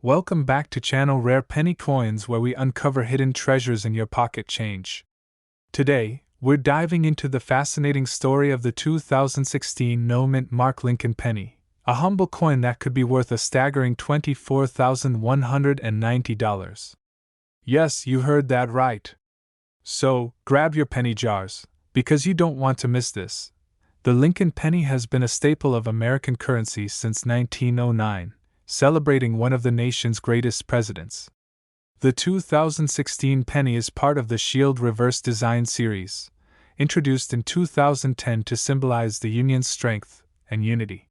Welcome back to channel Rare Penny Coins, where we uncover hidden treasures in your pocket change. Today, we're diving into the fascinating story of the 2016 no-mint mark Lincoln penny, a humble coin that could be worth a staggering $24,190. Yes, you heard that right. So, grab your penny jars, because you don't want to miss this. The Lincoln penny has been a staple of American currency since 1909. Celebrating one of the nation's greatest presidents. The 2016 penny is part of the Shield Reverse Design series, introduced in 2010 to symbolize the Union's strength and unity.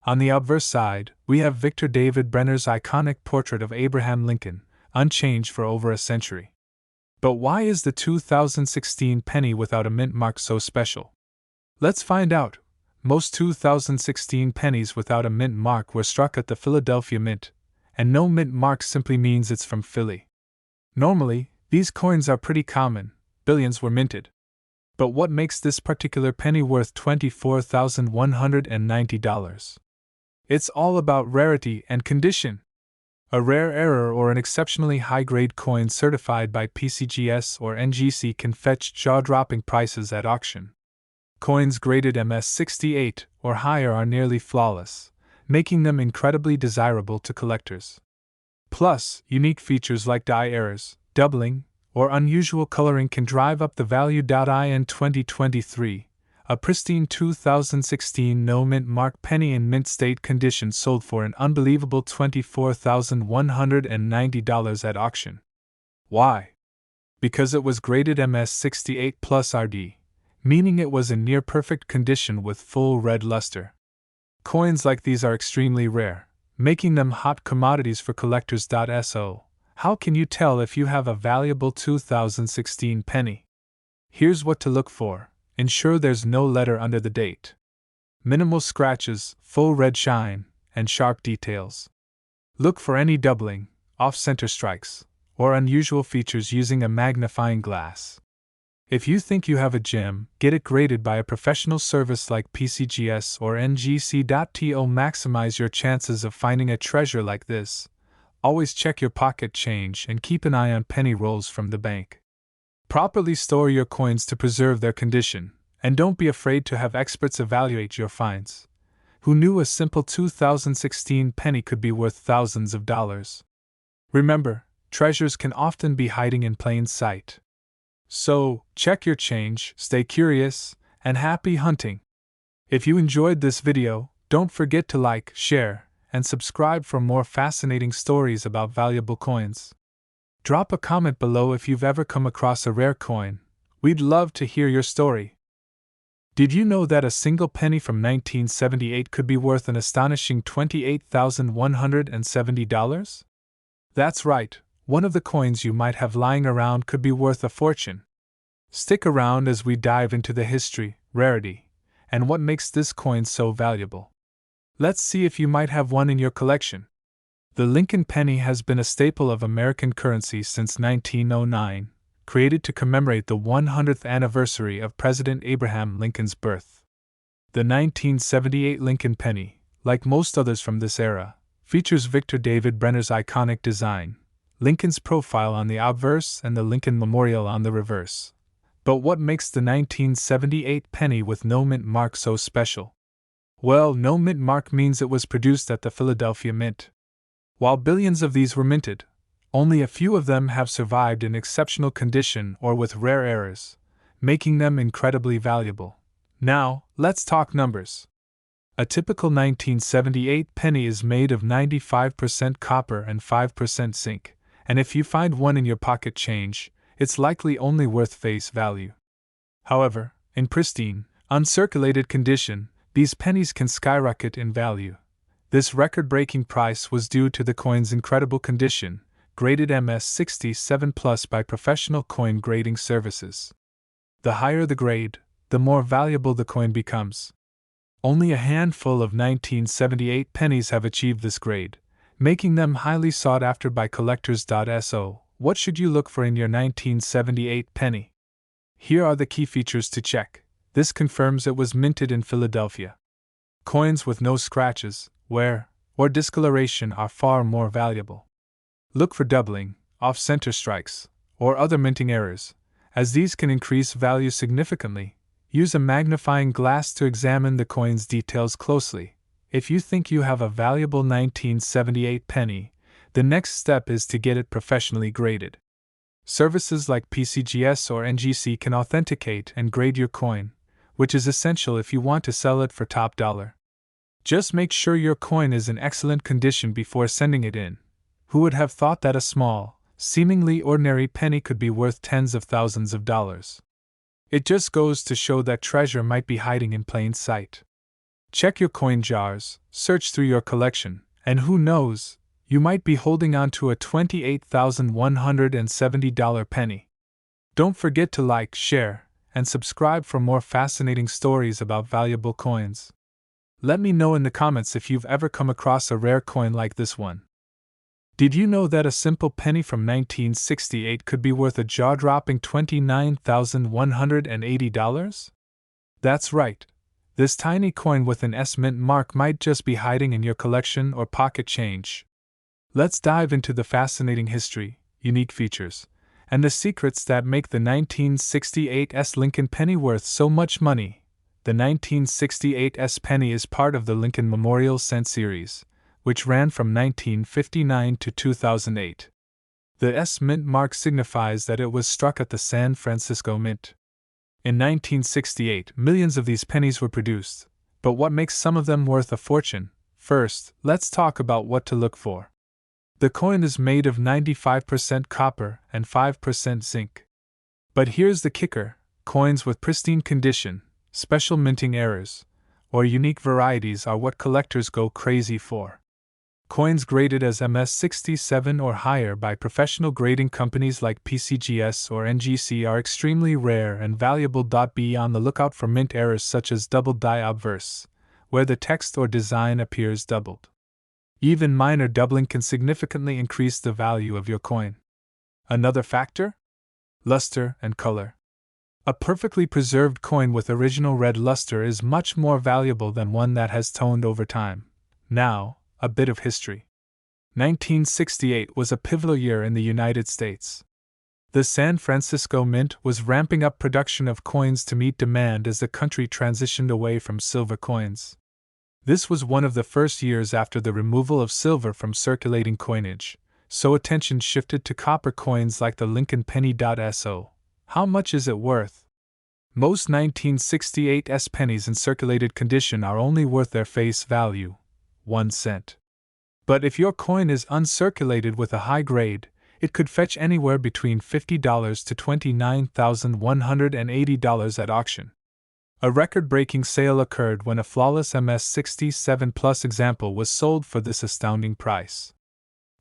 On the obverse side, we have Victor David Brenner's iconic portrait of Abraham Lincoln, unchanged for over a century. But why is the 2016 penny without a mint mark so special? Let's find out. Most 2016 pennies without a mint mark were struck at the Philadelphia Mint, and no mint mark simply means it's from Philly. Normally, these coins are pretty common, billions were minted. But what makes this particular penny worth $24,190? It's all about rarity and condition. A rare error or an exceptionally high-grade coin certified by PCGS or NGC can fetch jaw-dropping prices at auction. Coins graded MS-68 or higher are nearly flawless, making them incredibly desirable to collectors. Plus, unique features like die errors, doubling, or unusual coloring can drive up the value. In 2023, a pristine 2016 no-mint mark penny in mint state condition sold for an unbelievable $24,190 at auction. Why? Because it was graded MS-68 plus RD. Meaning it was in near-perfect condition with full red luster. Coins like these are extremely rare, making them hot commodities for collectors. So, how can you tell if you have a valuable 2016 penny? Here's what to look for. Ensure there's no letter under the date. Minimal scratches, full red shine, and sharp details. Look for any doubling, off-center strikes, or unusual features using a magnifying glass. If you think you have a gem, get it graded by a professional service like PCGS or NGC. To maximize your chances of finding a treasure like this, always check your pocket change and keep an eye on penny rolls from the bank. Properly store your coins to preserve their condition, and don't be afraid to have experts evaluate your finds. Who knew a simple 2016 penny could be worth thousands of dollars? Remember, treasures can often be hiding in plain sight. So, check your change, stay curious, and happy hunting. If you enjoyed this video, don't forget to like, share, and subscribe for more fascinating stories about valuable coins. Drop a comment below if you've ever come across a rare coin. We'd love to hear your story. Did you know that a single penny from 1978 could be worth an astonishing $28,170? That's right. One of the coins you might have lying around could be worth a fortune. Stick around as we dive into the history, rarity, and what makes this coin so valuable. Let's see if you might have one in your collection. The Lincoln penny has been a staple of American currency since 1909, created to commemorate the 100th anniversary of President Abraham Lincoln's birth. The 1978 Lincoln penny, like most others from this era, features Victor David Brenner's iconic design, Lincoln's profile on the obverse and the Lincoln Memorial on the reverse. But what makes the 1978 penny with no mint mark so special? Well, no mint mark means it was produced at the Philadelphia Mint. While billions of these were minted, only a few of them have survived in exceptional condition or with rare errors, making them incredibly valuable. Now, let's talk numbers. A typical 1978 penny is made of 95% copper and 5% zinc. And if you find one in your pocket change, it's likely only worth face value. However, in pristine, uncirculated condition, these pennies can skyrocket in value. This record-breaking price was due to the coin's incredible condition, graded MS-67 plus by professional coin grading services. The higher the grade, the more valuable the coin becomes. Only a handful of 1978 pennies have achieved this grade, making them highly sought after by collectors. So, what should you look for in your 1978 penny? Here are the key features to check. This confirms it was minted in Philadelphia. Coins with no scratches, wear, or discoloration are far more valuable. Look for doubling, off-center strikes, or other minting errors, as these can increase value significantly. Use a magnifying glass to examine the coin's details closely. If you think you have a valuable 1978 penny, the next step is to get it professionally graded. Services like PCGS or NGC can authenticate and grade your coin, which is essential if you want to sell it for top dollar. Just make sure your coin is in excellent condition before sending it in. Who would have thought that a small, seemingly ordinary penny could be worth tens of thousands of dollars? It just goes to show that treasure might be hiding in plain sight. Check your coin jars, search through your collection, and who knows, you might be holding on to a $28,170 penny. Don't forget to like, share, and subscribe for more fascinating stories about valuable coins. Let me know in the comments if you've ever come across a rare coin like this one. Did you know that a simple penny from 1968 could be worth a jaw-dropping $29,180? That's right. This tiny coin with an S mint mark might just be hiding in your collection or pocket change. Let's dive into the fascinating history, unique features, and the secrets that make the 1968 S Lincoln penny worth so much money. The 1968 S penny is part of the Lincoln Memorial Cent series, which ran from 1959 to 2008. The S mint mark signifies that it was struck at the San Francisco Mint. In 1968, millions of these pennies were produced, but what makes some of them worth a fortune? First, let's talk about what to look for. The coin is made of 95% copper and 5% zinc. But here's the kicker: coins with pristine condition, special minting errors, or unique varieties are what collectors go crazy for. Coins graded as MS67 or higher by professional grading companies like PCGS or NGC are extremely rare and valuable. Be on the lookout for mint errors such as double die obverse, where the text or design appears doubled. Even minor doubling can significantly increase the value of your coin. Another factor? Luster and color. A perfectly preserved coin with original red luster is much more valuable than one that has toned over time. Now, a bit of history. 1968 was a pivotal year in the United States. The San Francisco Mint was ramping up production of coins to meet demand as the country transitioned away from silver coins. This was one of the first years after the removal of silver from circulating coinage, so attention shifted to copper coins like the Lincoln penny. So, how much is it worth? Most 1968 S pennies in circulated condition are only worth their face value, 1 cent. But if your coin is uncirculated with a high grade, it could fetch anywhere between $50 to $29,180 at auction. A record-breaking sale occurred when a flawless MS67 Plus example was sold for this astounding price.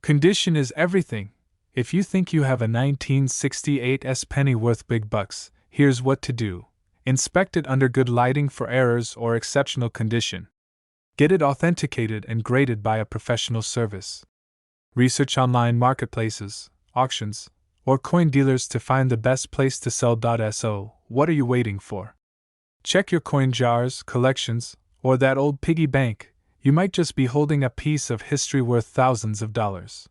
Condition is everything. If you think you have a 1968 S penny worth big bucks, here's what to do. Inspect it under good lighting for errors or exceptional condition. Get it authenticated and graded by a professional service. Research online marketplaces, auctions, or coin dealers to find the best place to sell. So, what are you waiting for? Check your coin jars, collections, or that old piggy bank. You might just be holding a piece of history worth thousands of dollars.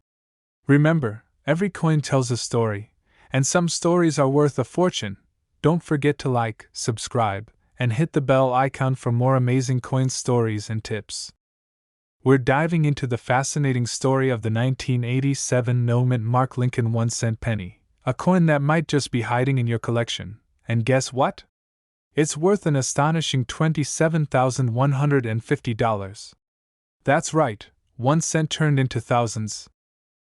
Remember, every coin tells a story, and some stories are worth a fortune. Don't forget to like, subscribe, and hit the bell icon for more amazing coin stories and tips. We're diving into the fascinating story of the 1987 no mint mark Lincoln 1 cent penny, a coin that might just be hiding in your collection. And guess what? It's worth an astonishing $27,150. That's right, 1 cent turned into thousands.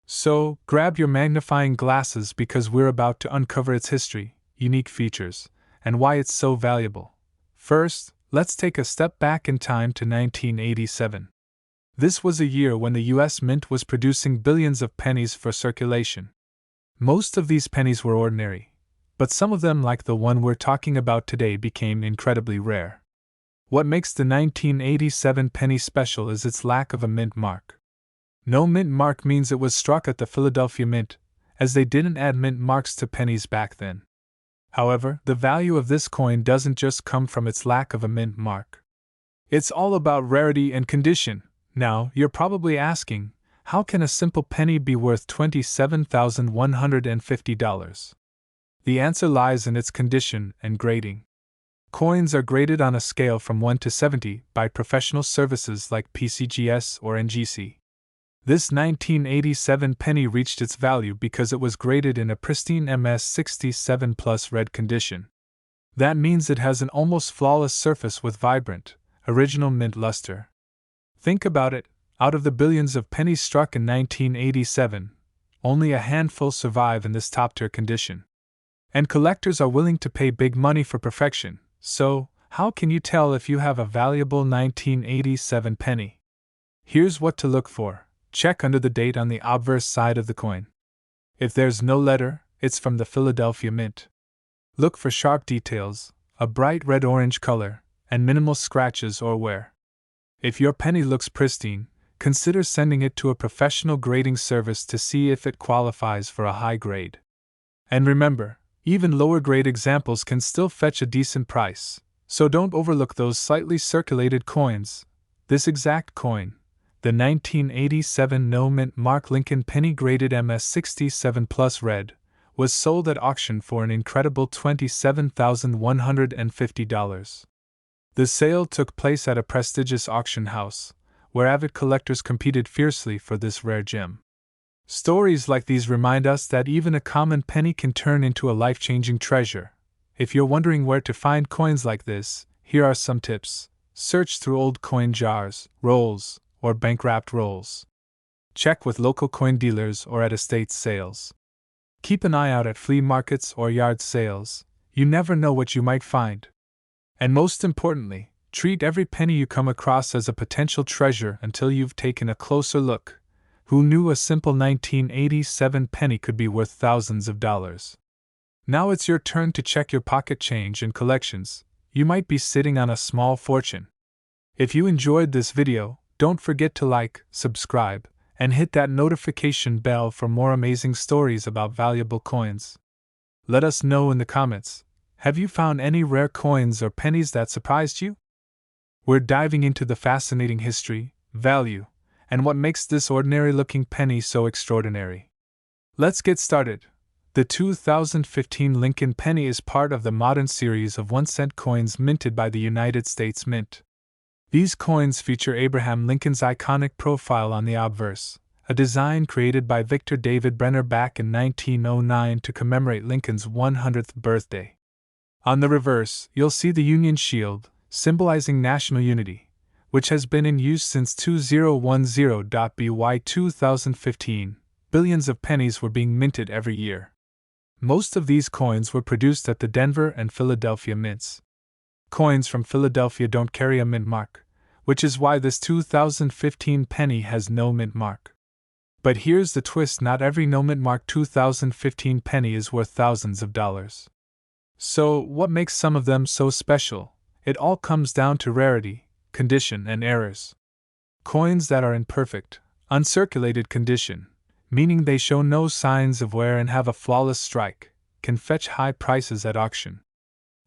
So, grab your magnifying glasses because we're about to uncover its history, unique features, and why it's so valuable. First, let's take a step back in time to 1987. This was a year when the U.S. Mint was producing billions of pennies for circulation. Most of these pennies were ordinary, but some of them, like the one we're talking about today, became incredibly rare. What makes the 1987 penny special is its lack of a mint mark. No mint mark means it was struck at the Philadelphia Mint, as they didn't add mint marks to pennies back then. However, the value of this coin doesn't just come from its lack of a mint mark. It's all about rarity and condition. Now, you're probably asking, how can a simple penny be worth $27,150? The answer lies in its condition and grading. Coins are graded on a scale from 1 to 70 by professional services like PCGS or NGC. This 1987 penny reached its value because it was graded in a pristine MS67 Plus red condition. That means it has an almost flawless surface with vibrant, original mint luster. Think about it, out of the billions of pennies struck in 1987, only a handful survive in this top-tier condition. And collectors are willing to pay big money for perfection, so how can you tell if you have a valuable 1987 penny? Here's what to look for. Check under the date on the obverse side of the coin. If there's no letter, it's from the Philadelphia Mint. Look for sharp details, a bright red-orange color, and minimal scratches or wear. If your penny looks pristine, consider sending it to a professional grading service to see if it qualifies for a high grade. And remember, even lower-grade examples can still fetch a decent price, so don't overlook those slightly circulated coins. This exact coin, the 1987 no mint mark Lincoln penny graded MS67 Plus red, was sold at auction for an incredible $27,150. The sale took place at a prestigious auction house, where avid collectors competed fiercely for this rare gem. Stories like these remind us that even a common penny can turn into a life-changing treasure. If you're wondering where to find coins like this, here are some tips. Search through old coin jars, rolls, or bank-wrapped rolls. Check with local coin dealers or at estate sales. Keep an eye out at flea markets or yard sales. You never know what you might find. And most importantly, treat every penny you come across as a potential treasure until you've taken a closer look. Who knew a simple 1987 penny could be worth thousands of dollars? Now it's your turn to check your pocket change and collections. You might be sitting on a small fortune. If you enjoyed this video, don't forget to like, subscribe, and hit that notification bell for more amazing stories about valuable coins. Let us know in the comments, have you found any rare coins or pennies that surprised you? We're diving into the fascinating history, value, and what makes this ordinary-looking penny so extraordinary. Let's get started. The 2015 Lincoln penny is part of the modern series of 1-cent coins minted by the United States Mint. These coins feature Abraham Lincoln's iconic profile on the obverse, a design created by Victor David Brenner back in 1909 to commemorate Lincoln's 100th birthday. On the reverse, you'll see the Union Shield, symbolizing national unity, which has been in use since 2010. By 2015, billions of pennies were being minted every year. Most of these coins were produced at the Denver and Philadelphia mints. Coins from Philadelphia don't carry a mint mark, which is why this 2015 penny has no mint mark. But here's the twist: not every no mint mark 2015 penny is worth thousands of dollars. So, what makes some of them so special? It all comes down to rarity, condition, and errors. Coins that are in perfect, uncirculated condition, meaning they show no signs of wear and have a flawless strike, can fetch high prices at auction.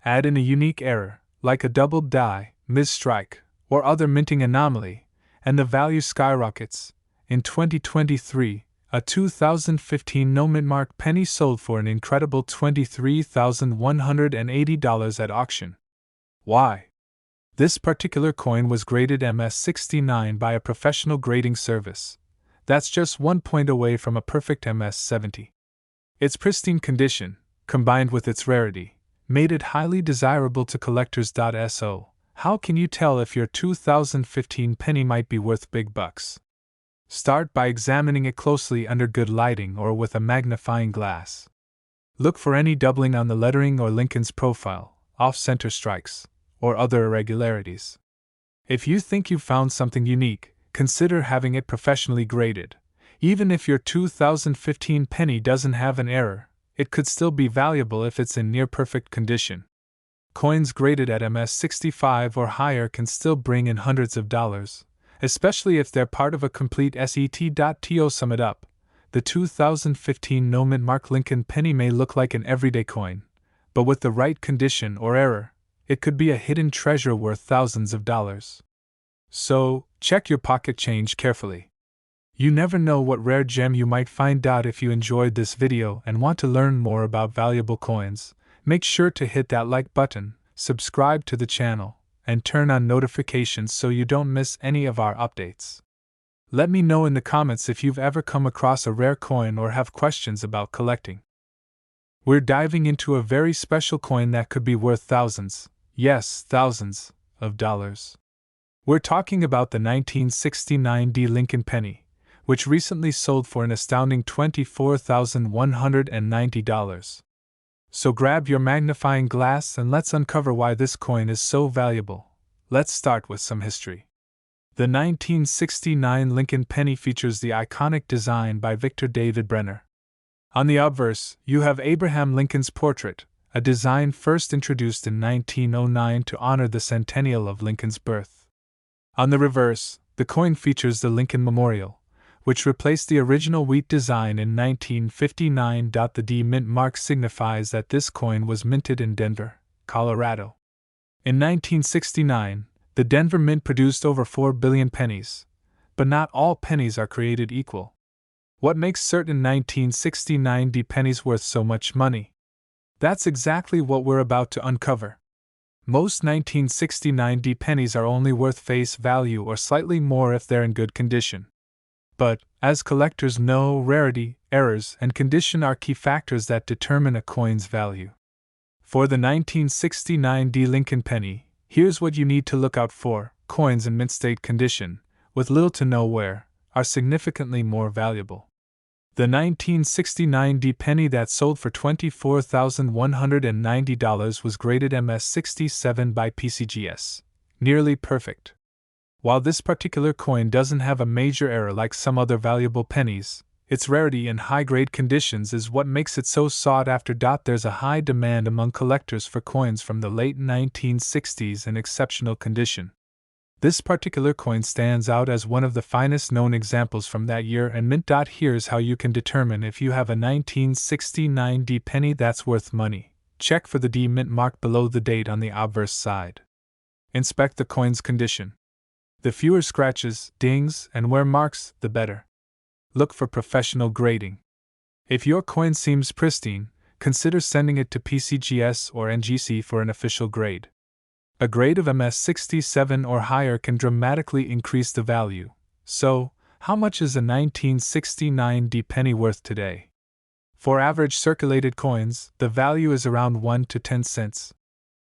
Add in a unique error, like a doubled die, misstrike, or other minting anomaly, and the value skyrockets. In 2023, a 2015 no mint mark penny sold for an incredible $23,180 at auction. Why? This particular coin was graded MS69 by a professional grading service. That's just 1 point away from a perfect MS70. Its pristine condition, combined with its rarity, made it highly desirable to collectors. So, how can you tell if your 2015 penny might be worth big bucks? Start by examining it closely under good lighting or with a magnifying glass. Look for any doubling on the lettering or Lincoln's profile, off-center strikes, or other irregularities. If you think you've found something unique, consider having it professionally graded. Even if your 2015 penny doesn't have an error, it could still be valuable if it's in near-perfect condition. Coins graded at MS65 or higher can still bring in hundreds of dollars, especially if they're part of a complete set. To sum it up, the 2015 no mint mark Lincoln penny may look like an everyday coin, but with the right condition or error, it could be a hidden treasure worth thousands of dollars. So, check your pocket change carefully. You never know what rare gem you might find out. If you enjoyed this video and want to learn more about valuable coins, make sure to hit that like button, subscribe to the channel, and turn on notifications so you don't miss any of our updates. Let me know in the comments if you've ever come across a rare coin or have questions about collecting. We're diving into a very special coin that could be worth thousands, yes, thousands, of dollars. We're talking about the 1969 D Lincoln penny, which recently sold for an astounding $24,190. So grab your magnifying glass and let's uncover why this coin is so valuable. Let's start with some history. The 1969 Lincoln penny features the iconic design by Victor David Brenner. On the obverse, you have Abraham Lincoln's portrait, a design first introduced in 1909 to honor the centennial of Lincoln's birth. On the reverse, the coin features the Lincoln Memorial, which replaced the original wheat design in 1959. The D mint mark signifies that this coin was minted in Denver, Colorado. In 1969, the Denver Mint produced over 4 billion pennies, but not all pennies are created equal. What makes certain 1969 D pennies worth so much money? That's exactly what we're about to uncover. Most 1969 D pennies are only worth face value or slightly more if they're in good condition. But, as collectors know, rarity, errors, and condition are key factors that determine a coin's value. For the 1969 D Lincoln penny, here's what you need to look out for. Coins in mint state condition, with little to no wear, are significantly more valuable. The 1969 D penny that sold for $24,190 was graded MS67 by PCGS, nearly perfect. While this particular coin doesn't have a major error like some other valuable pennies, its rarity and high-grade conditions is what makes it so sought after. There's a high demand among collectors for coins from the late 1960s in exceptional condition. This particular coin stands out as one of the finest known examples from that year and mint. Here's how you can determine if you have a 1969 D penny that's worth money. Check for the D mint mark below the date on the obverse side. Inspect the coin's condition. The fewer scratches, dings, and wear marks, the better. Look for professional grading. If your coin seems pristine, consider sending it to PCGS or NGC for an official grade. A grade of MS67 or higher can dramatically increase the value. So, how much is a 1969 D penny worth today? For average circulated coins, the value is around 1 to 10 cents.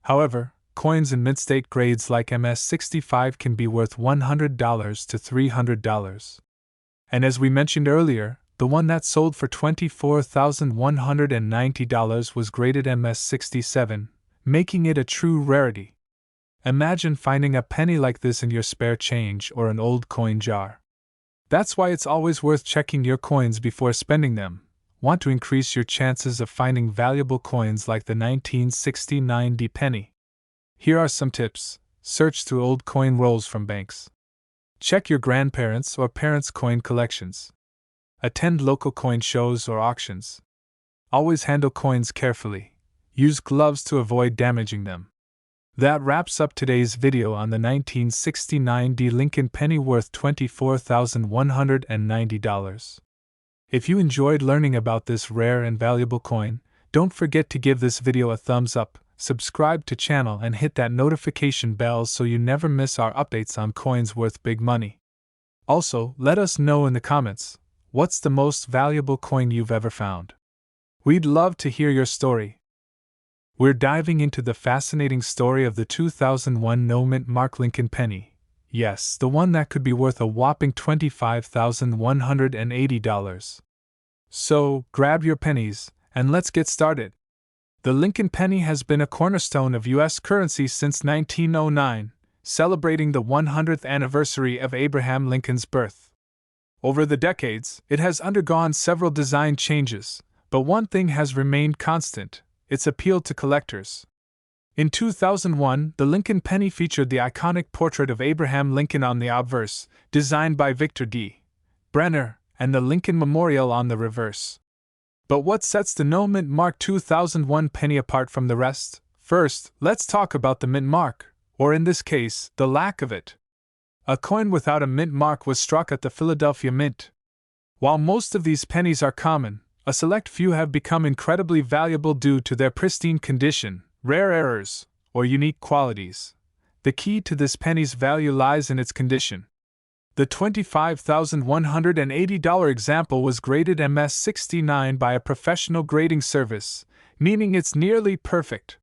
However, coins in mint state grades like MS65 can be worth $100 to $300. And as we mentioned earlier, the one that sold for $24,190 was graded MS67, making it a true rarity. Imagine finding a penny like this in your spare change or an old coin jar. That's why it's always worth checking your coins before spending them. Want to increase your chances of finding valuable coins like the 1969 D penny? Here are some tips. Search through old coin rolls from banks. Check your grandparents' or parents' coin collections. Attend local coin shows or auctions. Always handle coins carefully. Use gloves to avoid damaging them. That wraps up today's video on the 1969 D Lincoln penny worth $24,190. If you enjoyed learning about this rare and valuable coin, don't forget to give this video a thumbs up, subscribe to channel and hit that notification bell so you never miss our updates on coins worth big money. Also, let us know in the comments, what's the most valuable coin you've ever found? We'd love to hear your story. We're diving into the fascinating story of the 2001 no-mint mark Lincoln penny. Yes, the one that could be worth a whopping $25,180. So, grab your pennies, and let's get started. The Lincoln penny has been a cornerstone of U.S. currency since 1909, celebrating the 100th anniversary of Abraham Lincoln's birth. Over the decades, it has undergone several design changes, but one thing has remained constant: its appeal to collectors. In 2001, the Lincoln penny featured the iconic portrait of Abraham Lincoln on the obverse, designed by Victor D. Brenner, and the Lincoln Memorial on the reverse. But what sets the no-mint mark 2001 penny apart from the rest? First, let's talk about the mint mark, or in this case, the lack of it. A coin without a mint mark was struck at the Philadelphia Mint. While most of these pennies are common, a select few have become incredibly valuable due to their pristine condition, rare errors, or unique qualities. The key to this penny's value lies in its condition. The $25,180 example was graded MS-69 by a professional grading service, meaning it's nearly perfect.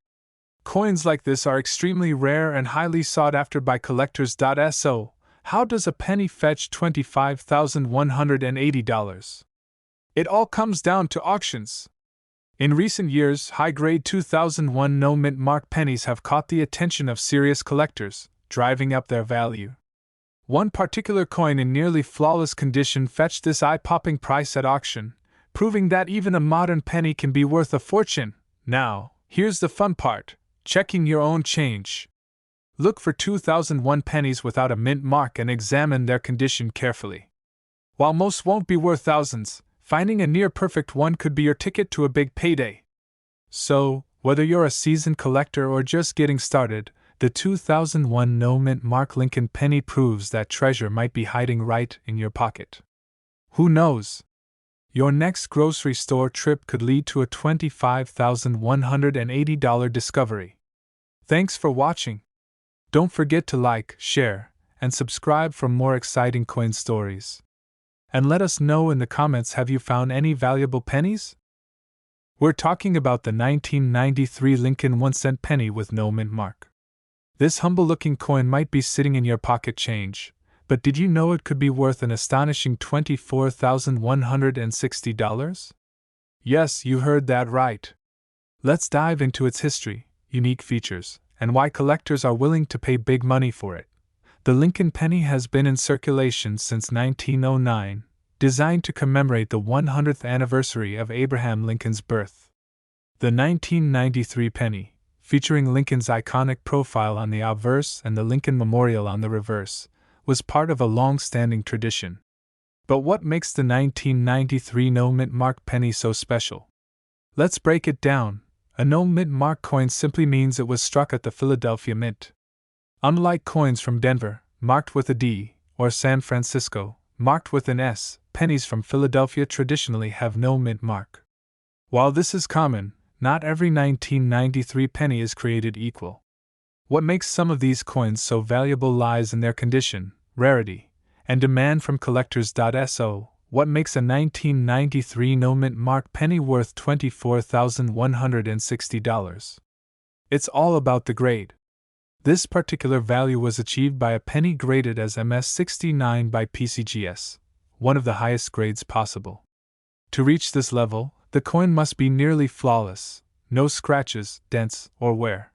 Coins like this are extremely rare and highly sought after by collectors. So, how does a penny fetch $25,180? It all comes down to auctions. In recent years, high-grade 2001 no-mint mark pennies have caught the attention of serious collectors, driving up their value. One particular coin in nearly flawless condition fetched this eye-popping price at auction, proving that even a modern penny can be worth a fortune. Now, here's the fun part: checking your own change. Look for 2001 pennies without a mint mark and examine their condition carefully. While most won't be worth thousands, finding a near-perfect one could be your ticket to a big payday. So, whether you're a seasoned collector or just getting started, the 2001 no-mint mark Lincoln penny proves that treasure might be hiding right in your pocket. Who knows? Your next grocery store trip could lead to a $25,180 discovery. Thanks for watching. Don't forget to like, share, and subscribe for more exciting coin stories. And let us know in the comments, have you found any valuable pennies? We're talking about the 1993 Lincoln 1-cent penny with no mint mark. This humble-looking coin might be sitting in your pocket change, but did you know it could be worth an astonishing $24,160? Yes, you heard that right. Let's dive into its history, unique features, and why collectors are willing to pay big money for it. The Lincoln penny has been in circulation since 1909, designed to commemorate the 100th anniversary of Abraham Lincoln's birth. The 1993 penny, featuring Lincoln's iconic profile on the obverse and the Lincoln Memorial on the reverse, was part of a long-standing tradition. But what makes the 1993 no-mint mark penny so special? Let's break it down. A no-mint mark coin simply means it was struck at the Philadelphia Mint. Unlike coins from Denver, marked with a D, or San Francisco, marked with an S, pennies from Philadelphia traditionally have no mint mark. While this is common, not every 1993 penny is created equal. What makes some of these coins so valuable lies in their condition, rarity, and demand from collectors. So, what makes a 1993 no-mint mark penny worth $24,160? It's all about the grade. This particular value was achieved by a penny graded as MS-69 by PCGS, one of the highest grades possible. To reach this level, the coin must be nearly flawless, no scratches, dents, or wear.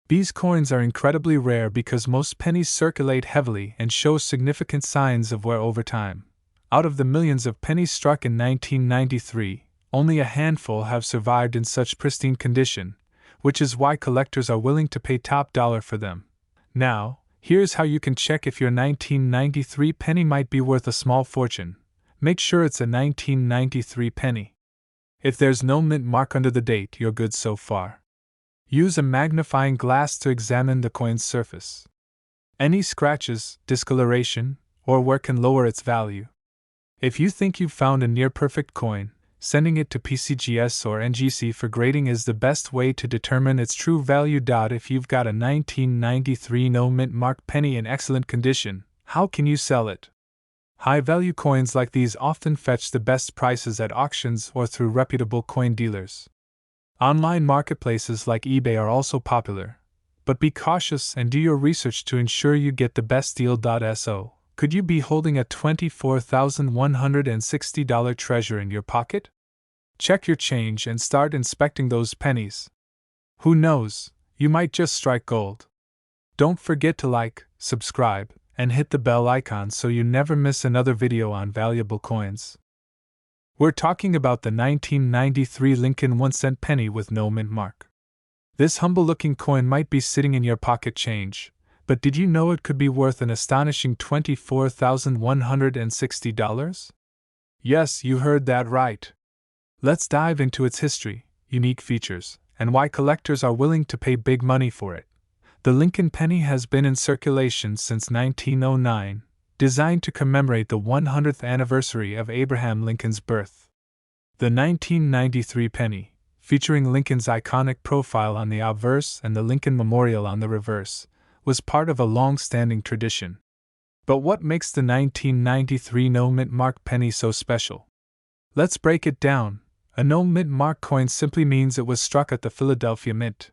These coins are incredibly rare because most pennies circulate heavily and show significant signs of wear over time. Out of the millions of pennies struck in 1993, only a handful have survived in such pristine condition, which is why collectors are willing to pay top dollar for them. Now, here's how you can check if your 1993 penny might be worth a small fortune. Make sure it's a 1993 penny. If there's no mint mark under the date, you're good so far. Use a magnifying glass to examine the coin's surface. Any scratches, discoloration, or wear can lower its value. If you think you've found a near-perfect coin, sending it to PCGS or NGC for grading is the best way to determine its true value. If you've got a 1993 no-mint mark penny in excellent condition, how can you sell it? High-value coins like these often fetch the best prices at auctions or through reputable coin dealers. Online marketplaces like eBay are also popular, but be cautious and do your research to ensure you get the best deal. So, could you be holding a $24,160 treasure in your pocket? Check your change and start inspecting those pennies. Who knows, you might just strike gold. Don't forget to like, subscribe, and hit the bell icon so you never miss another video on valuable coins. We're talking about the 1993 Lincoln 1-cent penny with no mint mark. This humble-looking coin might be sitting in your pocket change, but did you know it could be worth an astonishing $24,160? Yes, you heard that right. Let's dive into its history, unique features, and why collectors are willing to pay big money for it. The Lincoln penny has been in circulation since 1909, designed to commemorate the 100th anniversary of Abraham Lincoln's birth. The 1993 penny, featuring Lincoln's iconic profile on the obverse and the Lincoln Memorial on the reverse, was part of a long-standing tradition. But what makes the 1993 no-mint mark penny so special? Let's break it down. A no-mint mark coin simply means it was struck at the Philadelphia Mint.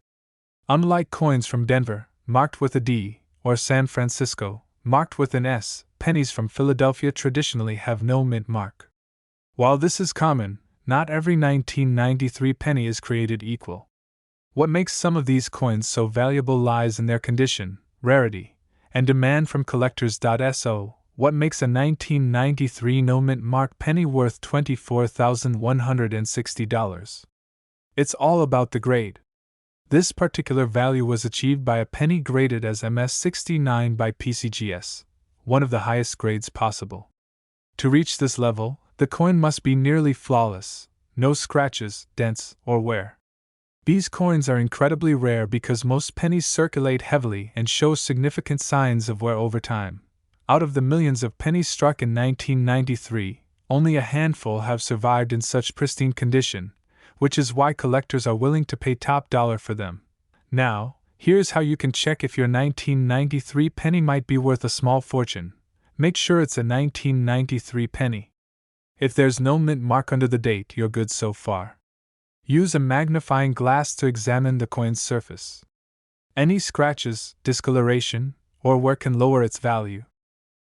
Unlike coins from Denver, marked with a D, or San Francisco, marked with an S, pennies from Philadelphia traditionally have no mint mark. While this is common, not every 1993 penny is created equal. What makes some of these coins so valuable lies in their condition, rarity, and demand from collectors. So, what makes a 1993 no-mint mark penny worth $24,160? It's all about the grade. This particular value was achieved by a penny graded as MS69 by PCGS, one of the highest grades possible. To reach this level, the coin must be nearly flawless, no scratches, dents, or wear. These coins are incredibly rare because most pennies circulate heavily and show significant signs of wear over time. Out of the millions of pennies struck in 1993, only a handful have survived in such pristine condition, which is why collectors are willing to pay top dollar for them. Now, here's how you can check if your 1993 penny might be worth a small fortune. Make sure it's a 1993 penny. If there's no mint mark under the date, you're good so far. Use a magnifying glass to examine the coin's surface. Any scratches, discoloration, or wear can lower its value.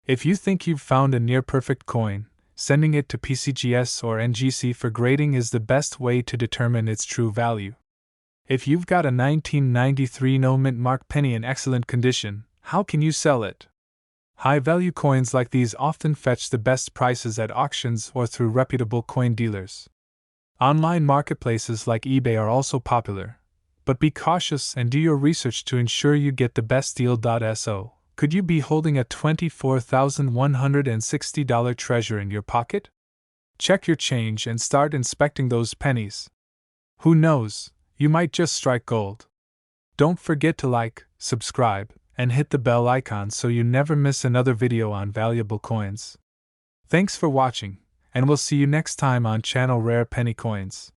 If you think you've found a near-perfect coin, sending it to PCGS or NGC for grading is the best way to determine its true value. If you've got a 1993 no-mint mark penny in excellent condition, how can you sell it? High-value coins like these often fetch the best prices at auctions or through reputable coin dealers. Online marketplaces like eBay are also popular, but be cautious and do your research to ensure you get the best deal. So, could you be holding a $24,160 treasure in your pocket? Check your change and start inspecting those pennies. Who knows, you might just strike gold. Don't forget to like, subscribe, and hit the bell icon so you never miss another video on valuable coins. Thanks for watching, and we'll see you next time on channel Rare Penny Coins.